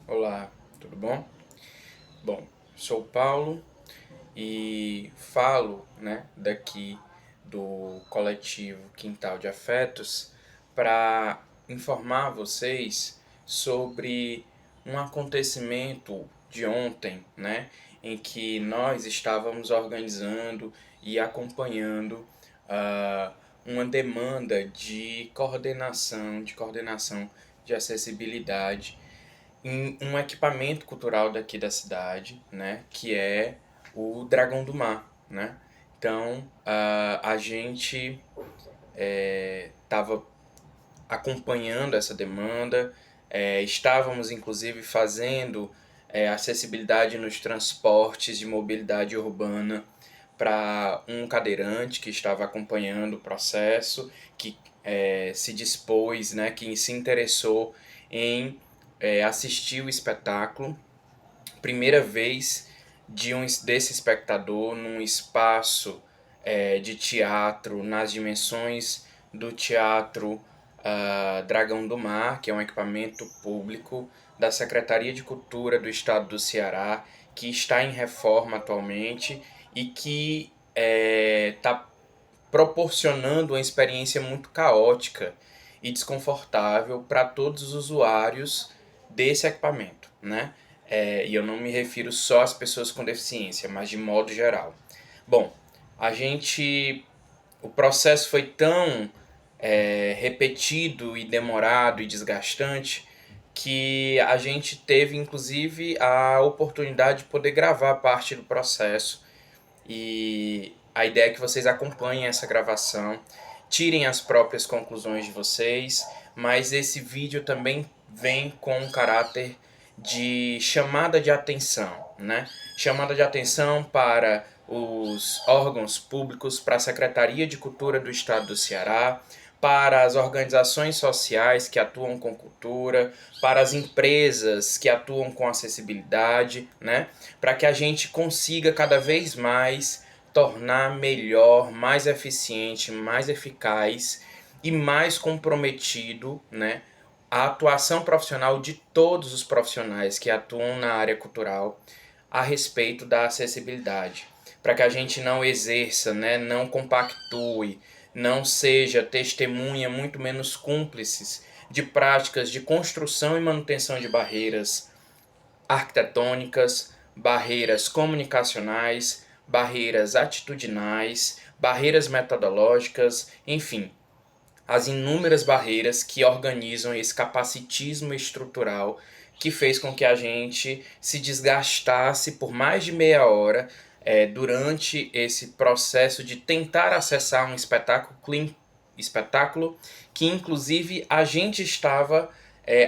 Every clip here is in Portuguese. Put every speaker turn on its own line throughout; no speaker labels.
Olá, tudo bom? Bom, sou o Paulo e falo, daqui do coletivo Quintal de Afetos para informar vocês sobre um acontecimento de ontem, em que nós estávamos organizando e acompanhando ah, uma demanda de coordenação de acessibilidade em um equipamento cultural daqui da cidade, que é o Dragão do Mar, né? Então, a gente estava acompanhando essa demanda, estávamos inclusive fazendo acessibilidade nos transportes de mobilidade urbana para um cadeirante que estava acompanhando o processo, que se dispôs, que se interessou em assistir o espetáculo. Primeira vez desse espectador num espaço de teatro, nas dimensões do teatro Dragão do Mar, que é um equipamento público da Secretaria de Cultura do Estado do Ceará, que está em reforma atualmente e que está proporcionando uma experiência muito caótica e desconfortável para todos os usuários desse equipamento, né? E eu não me refiro só às pessoas com deficiência, mas de modo geral. Bom, a gente, o processo foi tão repetido e demorado e desgastante que a gente teve inclusive a oportunidade de poder gravar parte do processo, e a ideia é que vocês acompanhem essa gravação, tirem as próprias conclusões de vocês, mas esse vídeo também vem com um caráter de chamada de atenção, né? Chamada de atenção para os órgãos públicos, para a Secretaria de Cultura do Estado do Ceará, para as organizações sociais que atuam com cultura, para as empresas que atuam com acessibilidade, né? Para que a gente consiga cada vez mais tornar melhor, mais eficiente, mais eficaz e mais comprometido, a atuação profissional de todos os profissionais que atuam na área cultural a respeito da acessibilidade, para que a gente não exerça, não compactue, não seja testemunha, muito menos cúmplices de práticas de construção e manutenção de barreiras arquitetônicas, barreiras comunicacionais, barreiras atitudinais, barreiras metodológicas, enfim, as inúmeras barreiras que organizam esse capacitismo estrutural que fez com que a gente se desgastasse por mais de meia hora durante esse processo de tentar acessar um espetáculo que inclusive a gente estava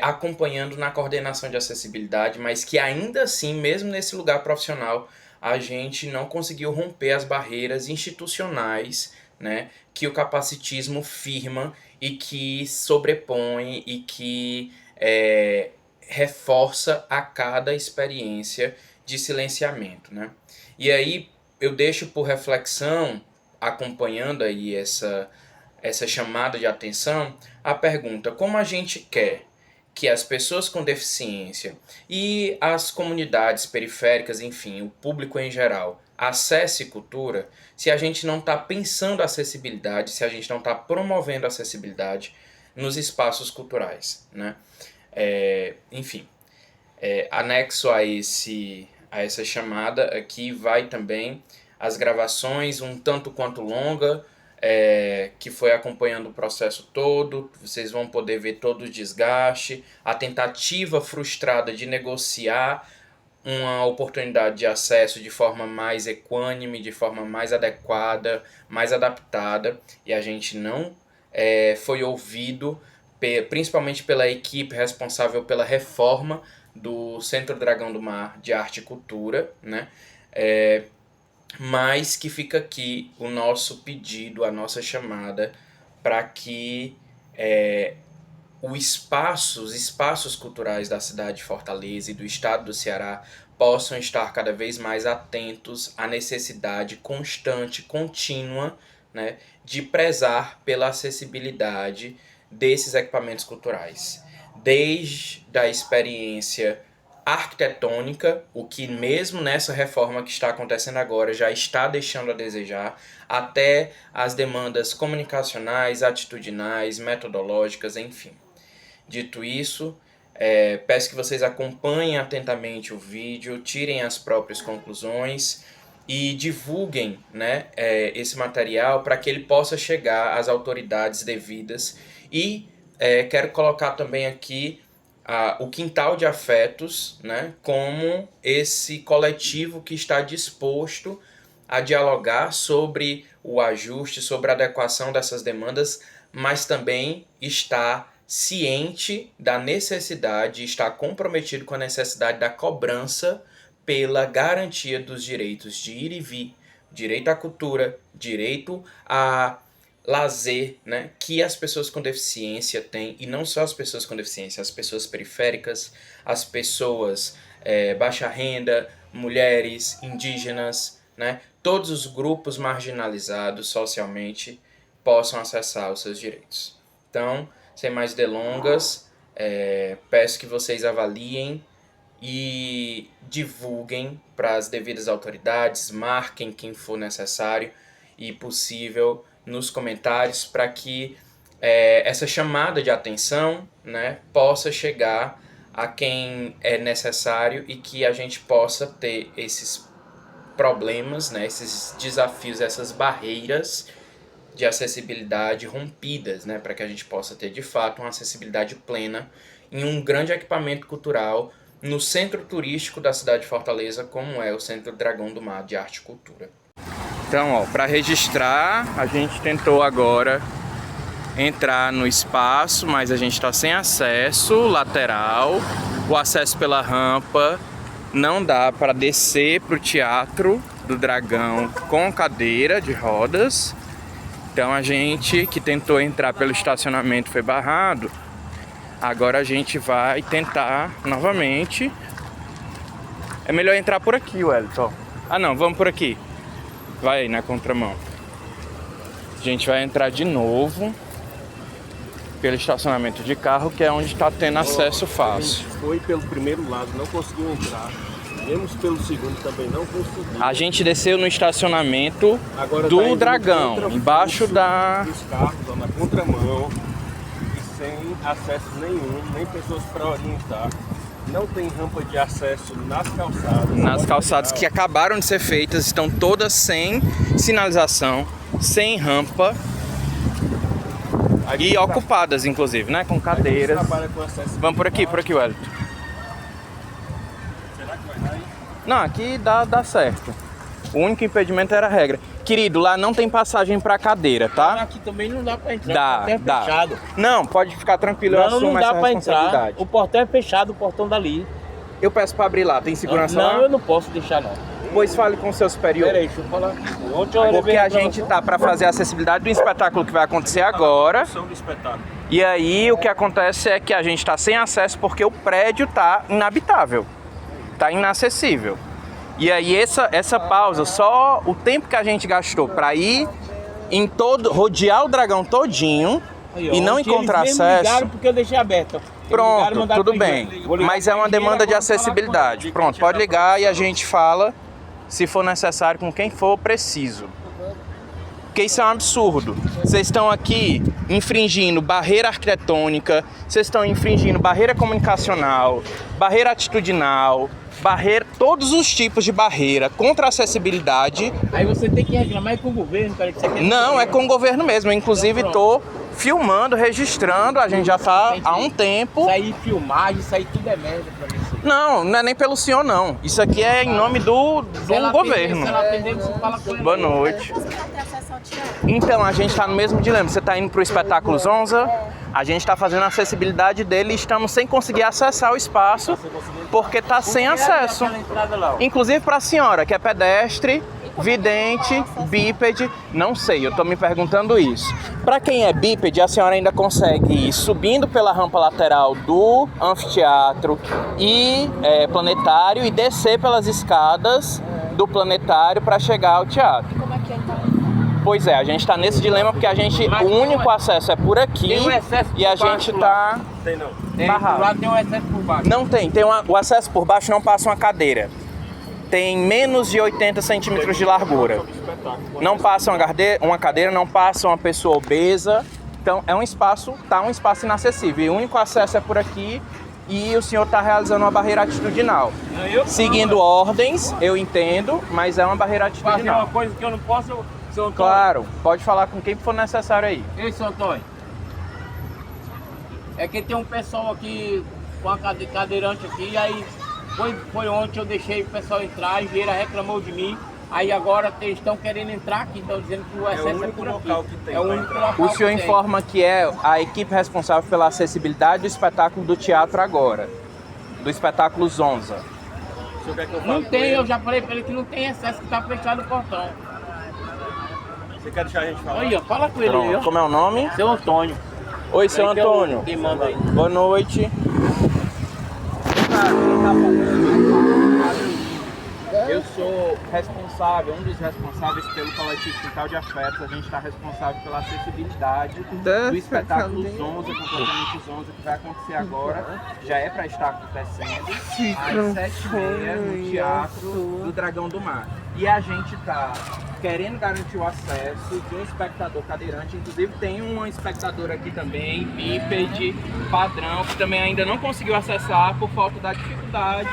acompanhando na coordenação de acessibilidade, mas que ainda assim, mesmo nesse lugar profissional, a gente não conseguiu romper as barreiras institucionais, que o capacitismo firma e que sobrepõe e que reforça a cada experiência de silenciamento, né? E aí eu deixo por reflexão, acompanhando aí essa chamada de atenção, a pergunta: como a gente quer que as pessoas com deficiência e as comunidades periféricas, enfim, o público em geral, acesse cultura, se a gente não está pensando acessibilidade, se a gente não está promovendo acessibilidade nos espaços culturais, né? Enfim, anexo a essa chamada aqui vai também as gravações um tanto quanto longa, que foi acompanhando o processo todo. Vocês vão poder ver todo o desgaste, a tentativa frustrada de negociar uma oportunidade de acesso de forma mais equânime, de forma mais adequada, mais adaptada, e a gente não foi ouvido, principalmente pela equipe responsável pela reforma do Centro Dragão do Mar de Arte e Cultura, né? Mas que fica aqui o nosso pedido, a nossa chamada para que os espaços culturais da cidade de Fortaleza e do estado do Ceará possam estar cada vez mais atentos à necessidade constante, contínua, de prezar pela acessibilidade desses equipamentos culturais. Desde a experiência arquitetônica, o que mesmo nessa reforma que está acontecendo agora já está deixando a desejar, até as demandas comunicacionais, atitudinais, metodológicas, enfim. Dito isso, peço que vocês acompanhem atentamente o vídeo, tirem as próprias conclusões e divulguem, né, esse material para que ele possa chegar às autoridades devidas. E quero colocar também aqui o Quintal de Afetos, né, como esse coletivo que está disposto a dialogar sobre o ajuste, sobre a adequação dessas demandas, mas também está ciente da necessidade, está comprometido com a necessidade da cobrança pela garantia dos direitos de ir e vir, direito à cultura, direito a lazer, né, que as pessoas com deficiência têm, e não só as pessoas com deficiência, as pessoas periféricas, as pessoas baixa renda, mulheres, indígenas, né, todos os grupos marginalizados socialmente possam acessar os seus direitos. Então, sem mais delongas, peço que vocês avaliem e divulguem para as devidas autoridades, marquem quem for necessário e possível nos comentários para que essa chamada de atenção, né, possa chegar a quem é necessário e que a gente possa ter esses problemas, né, esses desafios, essas barreiras de acessibilidade rompidas, né, para que a gente possa ter de fato uma acessibilidade plena em um grande equipamento cultural no centro turístico da cidade de Fortaleza, como é o Centro Dragão do Mar de Arte e Cultura. Então, para registrar, a gente tentou agora entrar no espaço, mas a gente está sem acesso lateral. O acesso pela rampa não dá para descer para o Teatro do Dragão com cadeira de rodas. Então a gente que tentou entrar pelo estacionamento foi barrado. Agora a gente vai tentar novamente. É melhor entrar por aqui, Wellington. Ah não, vamos por aqui. Vai aí na contramão. A gente vai entrar de novo pelo estacionamento de carro, que é onde está tendo acesso fácil.
A gente foi pelo primeiro lado, não conseguiu entrar. Viemos pelo segundo, também não conseguiu.
A gente desceu no estacionamento do Dragão, embaixo dos
carros, ó, na contramão, e sem acesso nenhum, nem pessoas para orientar. Não tem rampa de acesso nas calçadas.
Nas calçadas que acabaram de ser feitas, estão todas sem sinalização, sem rampa e ocupadas, inclusive, né? Com cadeiras. Vamos por aqui, Wellington.
Será que vai dar aí?
Não, aqui dá certo. O único impedimento era a regra. Querido, lá não tem passagem pra cadeira, tá?
Aqui também não dá pra entrar.
Dá. Fechado. Não, pode ficar tranquilo, eu assumo essa responsabilidade.
O portão é fechado, o portão dali.
Eu peço pra abrir lá, tem segurança lá?
Não, eu não posso deixar não.
Pois fale com o seu superior.
Peraí, deixa eu falar aqui.
Porque a gente tá pra fazer a acessibilidade do espetáculo que vai acontecer agora.
Do espetáculo.
E aí o que acontece é que a gente tá sem acesso porque o prédio tá inabitável. Tá inacessível. E aí essa pausa, só o tempo que a gente gastou para ir em rodear o Dragão todinho aí, e não encontrar acesso.
Ligaram porque eu deixei aberto.
Pronto, tudo bem. Mas é uma demanda de acessibilidade. Pronto, pode ligar e a gente fala, se for necessário, com quem for preciso. Porque isso é um absurdo. Vocês estão aqui infringindo barreira arquitetônica, vocês estão infringindo barreira comunicacional, barreira atitudinal, todos os tipos de barreira contra a acessibilidade.
Aí você tem que reclamar com o governo, cara, que você quer.
Não, é com o governo mesmo. Eu, inclusive, tô filmando, registrando, a gente já tá há um tempo.
Isso aí, filmagem, isso aí tudo é merda pra mim.
Não é nem pelo senhor, não. Isso aqui é em nome do governo.
Se ela atender, você fala com ela.
Boa noite. Então, a gente tá no mesmo dilema. Você tá indo pro espetáculo Zonza, a gente tá fazendo a acessibilidade dele e estamos sem conseguir acessar o espaço porque tá sem acesso. Inclusive pra senhora, que é pedestre, vidente, bípede, não sei, eu tô me perguntando isso. Para quem é bípede, a senhora ainda consegue ir subindo pela rampa lateral do anfiteatro e planetário e descer pelas escadas do planetário para chegar ao teatro.
Como é que é então?
Pois é, a gente tá nesse dilema porque o único acesso é por aqui e a gente tá...
Tem não.
barrado.
Lá tem um excesso por baixo.
Não tem, o acesso por baixo não passa uma cadeira. Tem menos de 80 centímetros de largura. Não passa uma cadeira, não passa uma pessoa obesa. Então é um espaço inacessível. E o único acesso é por aqui e o senhor está realizando uma barreira atitudinal. Seguindo ordens, eu entendo, mas é uma barreira
Fazer
atitudinal.
uma coisa que eu não posso, seu Antônio.
Claro, pode falar com quem for necessário aí.
Ei, seu Antônio. É que tem um pessoal aqui com a cadeirante aqui, e aí foi ontem eu deixei o pessoal entrar, a engenheira reclamou de mim. Aí agora eles estão querendo entrar aqui, estão dizendo que o acesso é por aqui. É o único local
O senhor
que tem.
informa que é a equipe responsável pela acessibilidade do espetáculo do teatro agora, do espetáculo Zonza.
O senhor quer que eu fale
Não
com
tem,
ele?
eu já falei pra ele que não tem acesso, que está fechado o portão.
Você quer deixar a gente falar?
Aí, ó, fala com ele aí,
Pronto,
ó.
como é o nome?
Seu Antônio.
Oi, seu
Aí tem o-
Antônio.
Quem manda aí?
Boa noite. Eu sou responsável, um dos responsáveis pelo coletivo Quintal de Afetos. A gente está responsável pela acessibilidade do espetáculo Zonza, completamente Zonza, que vai acontecer agora. Já é para estar acontecendo às 7h30 no Teatro do Dragão do Mar. E a gente está querendo garantir o acesso de um espectador cadeirante. Inclusive tem uma espectadora aqui também, bípede, padrão, que também ainda não conseguiu acessar por falta da dificuldade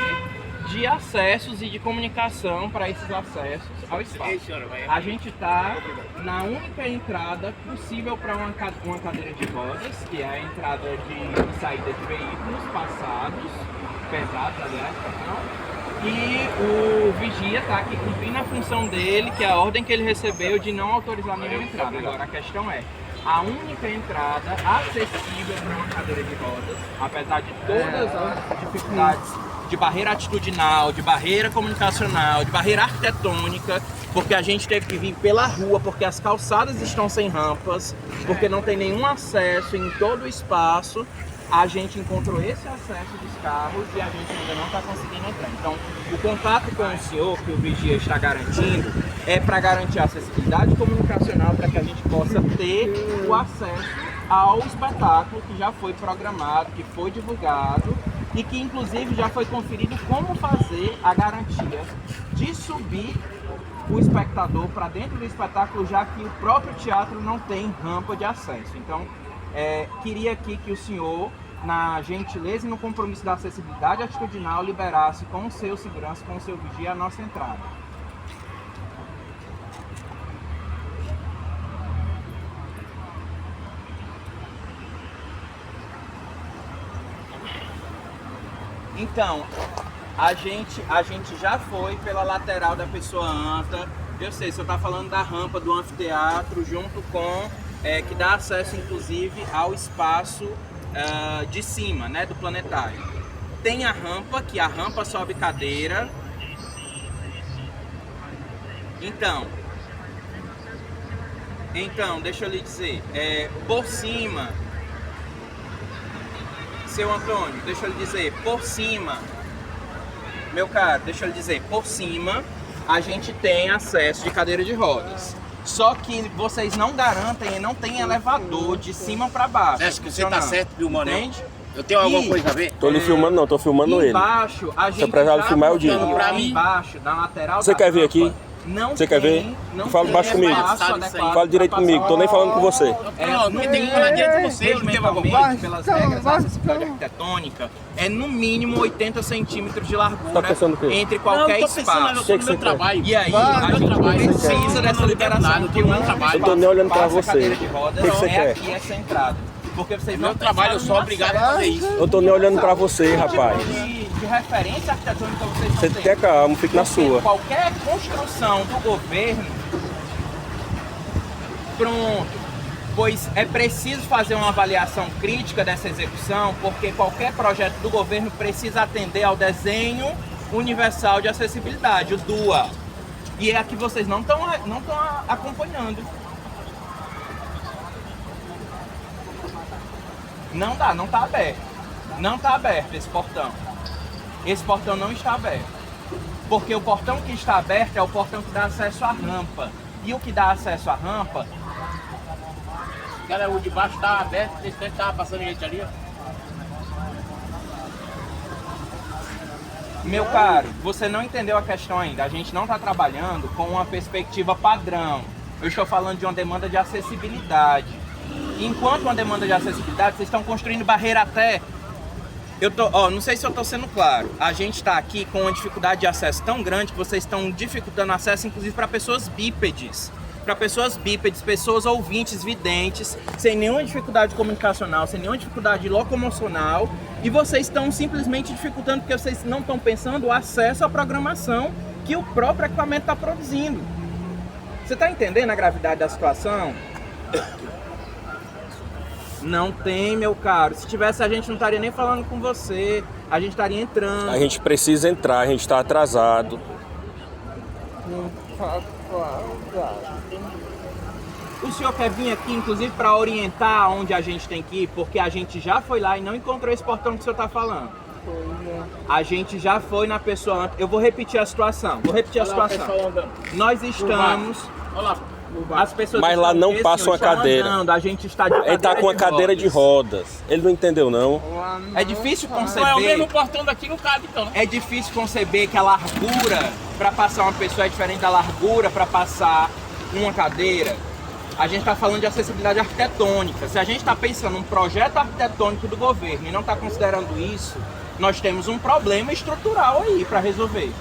de acessos e de comunicação para esses acessos ao espaço. A gente está na única entrada possível para uma cadeira de rodas, que é a entrada de saída de veículos passados, pesados, aliás, não? E o vigia está aqui cumprindo a função dele, que é a ordem que ele recebeu de não autorizar nenhuma entrada. Agora a questão é, a única entrada acessível para uma cadeira de rodas, apesar de todas as dificuldades de barreira atitudinal, de barreira comunicacional, de barreira arquitetônica, porque a gente teve que vir pela rua, porque as calçadas estão sem rampas, porque não tem nenhum acesso em todo o espaço. A gente encontrou esse acesso dos carros e a gente ainda não está conseguindo entrar. Então, o contato com o senhor, que o vigia está garantindo, é para garantir a acessibilidade comunicacional para que a gente possa ter o acesso ao espetáculo que já foi programado, que foi divulgado e que inclusive já foi conferido como fazer a garantia de subir o espectador para dentro do espetáculo, já que o próprio teatro não tem rampa de acesso. Então, queria aqui que o senhor, na gentileza e no compromisso da acessibilidade atitudinal, liberasse com o seu segurança, com o seu vigia, a nossa entrada. Então, a gente já foi pela lateral da Pessoa Anta. Eu sei, você está falando da rampa do anfiteatro, junto com, que dá acesso inclusive ao espaço de cima, né, do planetário. Tem a rampa, que a rampa sobe cadeira. Então, deixa eu lhe dizer, por cima, seu Antônio, deixa eu lhe dizer, por cima, meu caro, deixa eu lhe dizer, por cima a gente tem acesso de cadeira de rodas. Só que vocês não garantem e não tem elevador de cima para baixo.
Acho que você tá certo, viu, mano?
Entende?
Eu tenho alguma coisa a ver?
Tô lhe filmando não, tô filmando ele.
Embaixo, a gente
precisar
já
filmar, eu digo.
botou
Pra mim.
embaixo, na lateral
Você
da
quer vir
rampa,
aqui?
Não
Você quer ver?
não
Fala
tem
baixo comigo.
espaço
Fala
adequado
Fala direito
pra
comigo,
passar
tô nem falando com você.
Pronto, porque tem que falar direito de você, eu não tenho alguma coisa.
Pelas regras da acessibilidade arquitetônica, é no mínimo 80 centímetros de largura
Tá pensando o quê?
entre
Não,
qualquer
eu tô pensando
espaço.
no meu
você quer?
trabalho.
E aí,
Vai,
a
meu
gente
trabalho.
precisa dessa liberação,
do meu trabalho.
Eu tô nem olhando pra
passa a
você.
cadeira de rodas,
O que você quer?
aqui essa entrada. Porque vocês
Meu
não
trabalho, eu sou
pensaram no
obrigado a
acesso.
fazer isso.
Eu tô nem olhando pra você, rapaz.
De referência arquitetônica vocês não
Você
têm.
tenha calma, fique na
Porque
sua.
qualquer construção do governo, pronto, pois é preciso fazer uma avaliação crítica dessa execução, porque qualquer projeto do governo precisa atender ao desenho universal de acessibilidade, o DUA. E é aqui vocês não estão acompanhando. Não dá, não está aberto. Não está aberto esse portão. Esse portão não está aberto. Porque o portão que está aberto é o portão que dá acesso à rampa. E o que dá acesso à rampa...
Cara, o de baixo tá aberto, esse tempo tava passando gente ali, ó.
Meu caro, você não entendeu a questão ainda. A gente não está trabalhando com uma perspectiva padrão. Eu estou falando de uma demanda de acessibilidade. Enquanto uma demanda de acessibilidade, vocês estão construindo barreira até... não sei se eu estou sendo claro. A gente está aqui com uma dificuldade de acesso tão grande que vocês estão dificultando acesso, inclusive para pessoas bípedes. Para pessoas bípedes, pessoas ouvintes, videntes, sem nenhuma dificuldade comunicacional, sem nenhuma dificuldade locomocional, e vocês estão simplesmente dificultando porque vocês não estão pensando o acesso à programação que o próprio equipamento está produzindo. Você está entendendo a gravidade da situação? Não tem, meu caro. Se tivesse, a gente não estaria nem falando com você, a gente estaria entrando.
A gente precisa entrar, a gente está atrasado.
O senhor quer vir aqui, inclusive, para orientar onde a gente tem que ir, porque a gente já foi lá e não encontrou esse portão que o senhor está falando. A gente já foi na pessoa... Eu vou repetir a situação. Nós estamos... As pessoas
mas lá não passa uma cadeira.
Andando, a gente está de
Ele está com uma cadeira de rodas. Ele não entendeu, não.
É difícil conceber...
Não é o mesmo portão daqui, não cabe, então, né?
É difícil conceber que a largura para passar uma pessoa é diferente da largura para passar uma cadeira. A gente está falando de acessibilidade arquitetônica. Se a gente está pensando num projeto arquitetônico do governo e não está considerando isso, nós temos um problema estrutural aí para resolver.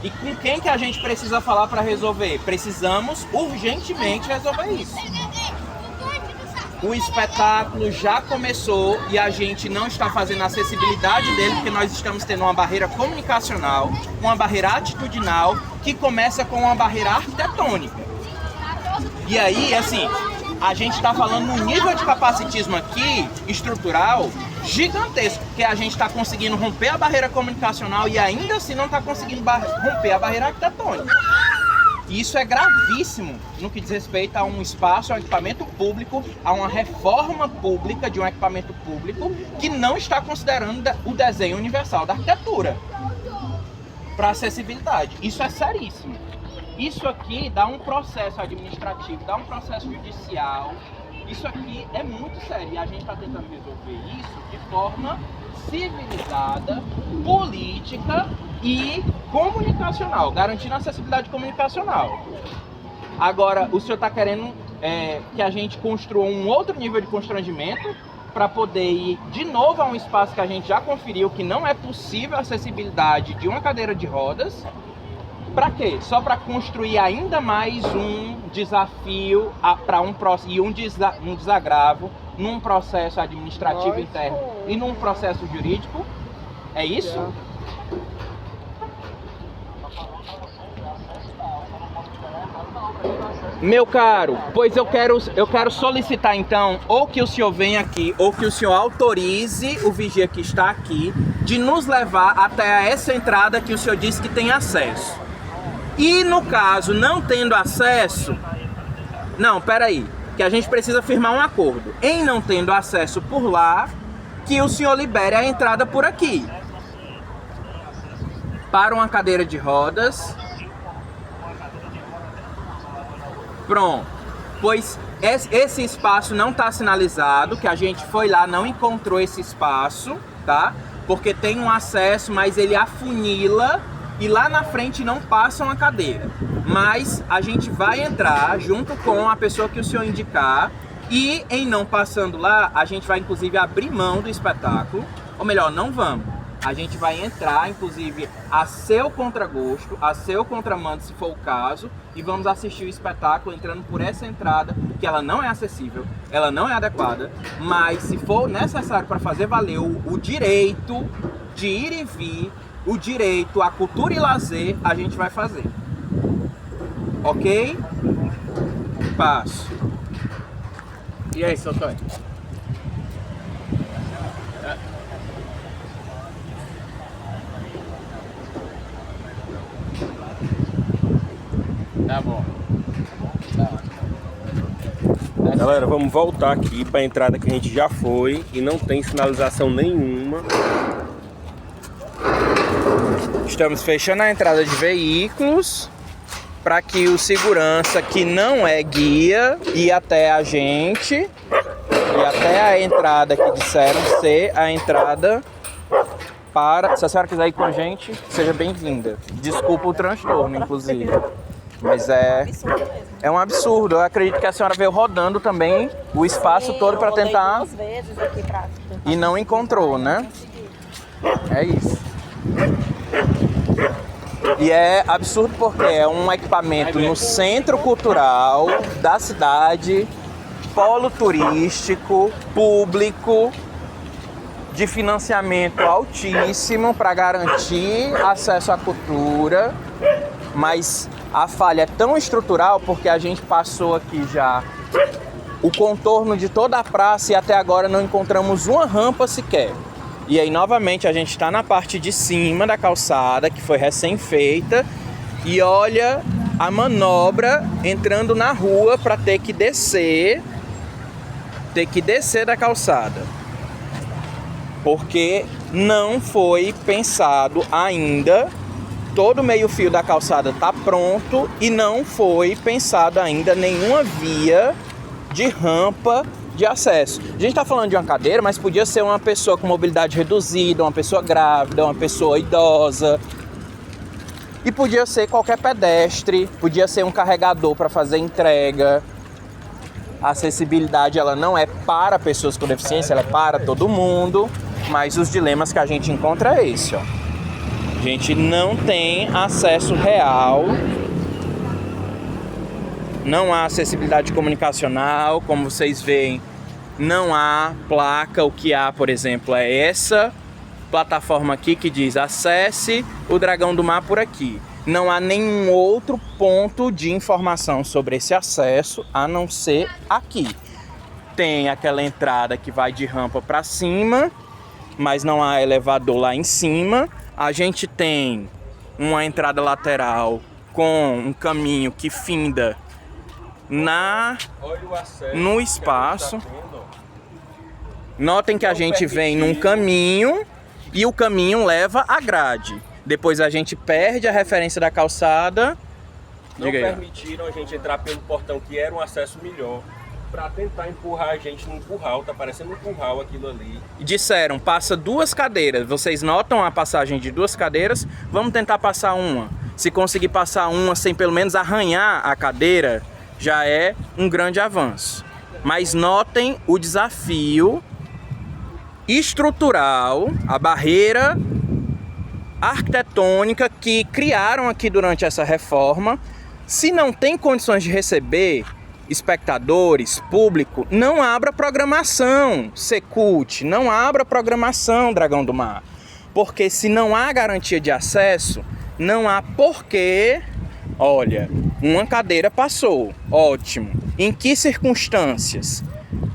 E com quem que a gente precisa falar para resolver? Precisamos urgentemente resolver isso. O espetáculo já começou e a gente não está fazendo a acessibilidade dele porque nós estamos tendo uma barreira comunicacional, uma barreira atitudinal que começa com uma barreira arquitetônica. E aí, assim, a gente está falando num nível de capacitismo aqui, estrutural, gigantesco, porque a gente está conseguindo romper a barreira comunicacional e ainda assim não está conseguindo romper a barreira arquitetônica. E isso é gravíssimo no que diz respeito a um espaço, a um equipamento público, a uma reforma pública de um equipamento público que não está considerando o desenho universal da arquitetura para acessibilidade. Isso é seríssimo. Isso aqui dá um processo administrativo, dá um processo judicial. Isso aqui é muito sério e a gente está tentando resolver isso de forma civilizada, política e comunicacional, garantindo a acessibilidade comunicacional. Agora, o senhor está querendo que a gente construa um outro nível de constrangimento para poder ir de novo a um espaço que a gente já conferiu que não é possível a acessibilidade de uma cadeira de rodas. Para quê? Só para construir ainda mais um desafio e um desagravo num processo administrativo interno e num processo jurídico? É isso? Meu caro, pois eu quero solicitar então ou que o senhor venha aqui ou que o senhor autorize o vigia que está aqui de nos levar até essa entrada que o senhor disse que tem acesso. E no caso, não tendo acesso... Não, peraí, que a gente precisa firmar um acordo. Em não tendo acesso por lá, que o senhor libere a entrada por aqui. Para uma cadeira de rodas. Pronto. Pois esse espaço não está sinalizado, que a gente foi lá, não encontrou esse espaço, tá? Porque tem um acesso, mas ele afunila... E lá na frente não passa uma cadeira. Mas a gente vai entrar junto com a pessoa que o senhor indicar. E em não passando lá, a gente vai inclusive abrir mão do espetáculo. Ou melhor, não vamos. A gente vai entrar, inclusive, a seu contragosto, a seu contramando, se for o caso. E vamos assistir o espetáculo entrando por essa entrada, que ela não é acessível, ela não é adequada. Mas se for necessário para fazer valer o direito de ir e vir, o direito à cultura e lazer, a gente vai fazer. Ok? Passo.
E aí, seu Antônio? Tá bom.
Galera, vamos voltar aqui para a entrada que a gente já foi e não tem sinalização nenhuma.
Estamos fechando a entrada de veículos. para que o segurança, que não é guia, ir até a gente e até a entrada que disseram ser a entrada para... Se a senhora quiser ir com a gente, seja bem-vinda. Desculpa o transtorno, inclusive. Mas é um absurdo. Eu acredito que a senhora veio rodando também o espaço todo para tentar...
2 vezes aqui pra tentar...
E não encontrou, né? É isso. E é absurdo porque é um equipamento no centro cultural da cidade, polo turístico, público, de financiamento altíssimo para garantir acesso à cultura, mas a falha é tão estrutural porque a gente passou aqui já o contorno de toda a praça e até agora não encontramos uma rampa sequer. E aí, novamente, a gente está na parte de cima da calçada, que foi recém-feita, e olha a manobra entrando na rua para ter que descer da calçada. Porque não foi pensado ainda, todo o meio-fio da calçada está pronto e não foi pensado ainda nenhuma via de rampa de acesso. A gente está falando de uma cadeira, mas podia ser uma pessoa com mobilidade reduzida, uma pessoa grávida, uma pessoa idosa. E podia ser qualquer pedestre, podia ser um carregador para fazer entrega. A acessibilidade ela não é para pessoas com deficiência, ela é para todo mundo. Mas os dilemas que a gente encontra é esse, ó. A gente não tem acesso real. Não há acessibilidade comunicacional, como vocês veem, não há placa. O que há, por exemplo, é essa plataforma aqui que diz acesse o Dragão do Mar por aqui. Não há nenhum outro ponto de informação sobre esse acesso a não ser aqui. Tem aquela entrada que vai de rampa para cima, mas não há elevador lá em cima. A gente tem uma entrada lateral com um caminho que finda no espaço. Notem que a gente vem num caminho e o caminho leva à grade. Depois a gente perde a referência da calçada.
Não permitiram a gente entrar pelo portão, que era um acesso melhor, para tentar empurrar a gente num curral. Tá parecendo um curral aquilo ali.
Disseram, passa 2 cadeiras. Vocês notam a passagem de 2 cadeiras? Vamos tentar passar uma. Se conseguir passar uma sem pelo menos arranhar a cadeira, já é um grande avanço. Mas notem o desafio estrutural, a barreira arquitetônica que criaram aqui durante essa reforma. Se não tem condições de receber espectadores, público, não abra programação, Secult, não abra programação Dragão do Mar. Porque se não há garantia de acesso, não há porquê. Olha, uma cadeira passou, ótimo. Em que circunstâncias?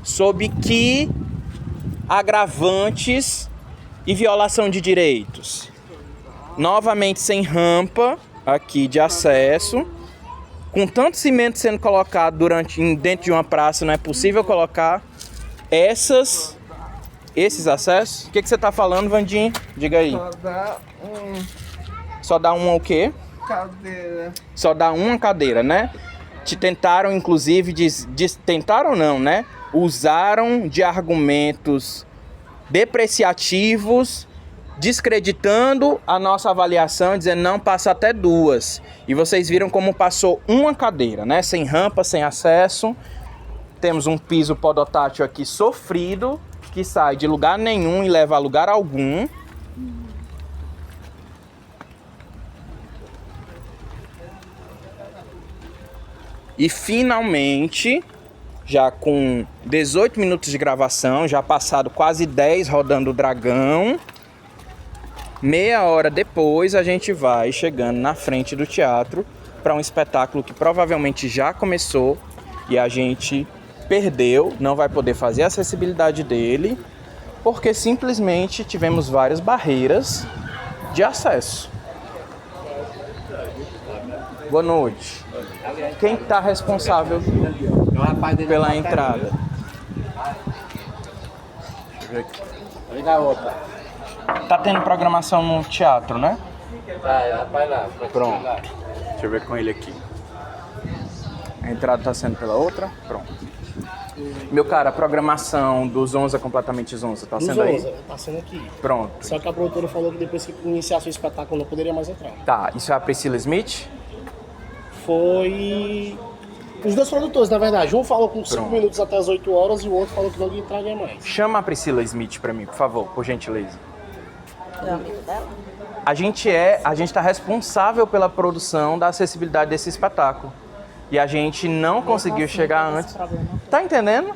Sob que agravantes e violação de direitos? Novamente sem rampa aqui de acesso. Com tanto cimento sendo colocado dentro de uma praça, não é possível colocar esses acessos? O que você está falando, Vandinho? Diga aí. Só dá uma o quê?
Cadeira.
Só dá uma cadeira, né? Te tentaram, inclusive, tentaram não, né? Usaram de argumentos depreciativos, descreditando a nossa avaliação, dizendo não, passa até 2. E vocês viram como passou uma cadeira, né? Sem rampa, sem acesso. Temos um piso podotátil aqui sofrido, que sai de lugar nenhum e leva a lugar algum. E finalmente, já com 18 minutos de gravação, já passado quase 10 rodando o Dragão, meia hora depois a gente vai chegando na frente do teatro para um espetáculo que provavelmente já começou e a gente perdeu, não vai poder fazer a acessibilidade dele, porque simplesmente tivemos várias barreiras de acesso. Boa noite. Quem está responsável pela entrada? Deixa eu ver aqui. Tá tendo programação no teatro, né?
Vai lá.
Pronto. Deixa eu ver com ele aqui. A entrada tá sendo pela outra? Pronto. Meu cara, a programação dos Zonza Completamente Zonza tá sendo aí?
Tá sendo aqui.
Pronto.
Só que a produtora falou que depois que iniciasse o espetáculo não poderia mais entrar.
Tá, isso é a Priscila Smith?
Foi... Os dois produtores, na verdade. Um falou com 5
Pronto.
minutos até as 8 horas e o outro falou que não entraria mais.
Chama a Priscila Smith pra mim, por favor, por gentileza.
É o amigo dela?
A gente tá responsável pela produção da acessibilidade desse espetáculo. E a gente não conseguiu
assim,
chegar
tem esse
antes.
problema.
Tá entendendo?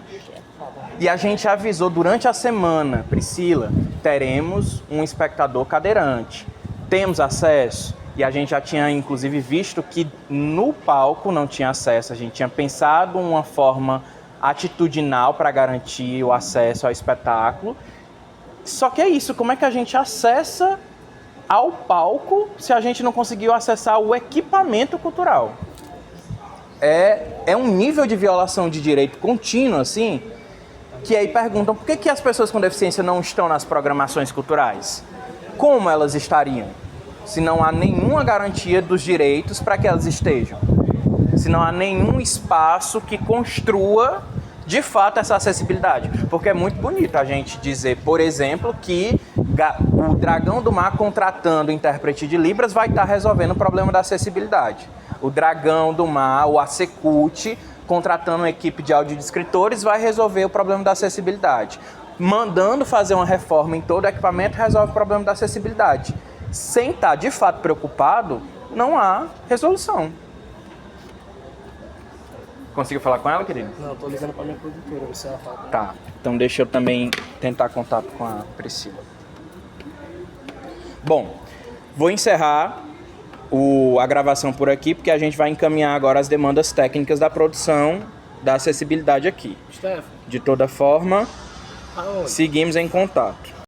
E a gente avisou durante a semana, Priscila, teremos um espectador cadeirante. Temos acesso? E a gente já tinha, inclusive, visto que no palco não tinha acesso. A gente tinha pensado uma forma atitudinal para garantir o acesso ao espetáculo. Só que é isso, como é que a gente acessa ao palco se a gente não conseguiu acessar o equipamento cultural? É um nível de violação de direito contínuo, assim, que aí perguntam por que as pessoas com deficiência não estão nas programações culturais? Como elas estariam? Se não há nenhuma garantia dos direitos para que elas estejam. Se não há nenhum espaço que construa, de fato, essa acessibilidade. Porque é muito bonito a gente dizer, por exemplo, que o Dragão do Mar contratando intérprete de Libras vai estar resolvendo o problema da acessibilidade. O Dragão do Mar, o Acecult, contratando uma equipe de audiodescritores, vai resolver o problema da acessibilidade. Mandando fazer uma reforma em todo o equipamento, resolve o problema da acessibilidade. Sem estar de fato preocupado, não há resolução. Conseguiu falar com ela, querido?
Não, eu tô ligando pra minha produtora, ver se ela fala.
Tá, então deixa eu também tentar contato com a Priscila. Bom, vou encerrar a gravação por aqui, porque a gente vai encaminhar agora as demandas técnicas da produção da acessibilidade aqui.
Stefan,
De toda forma,
aonde?
seguimos em contato.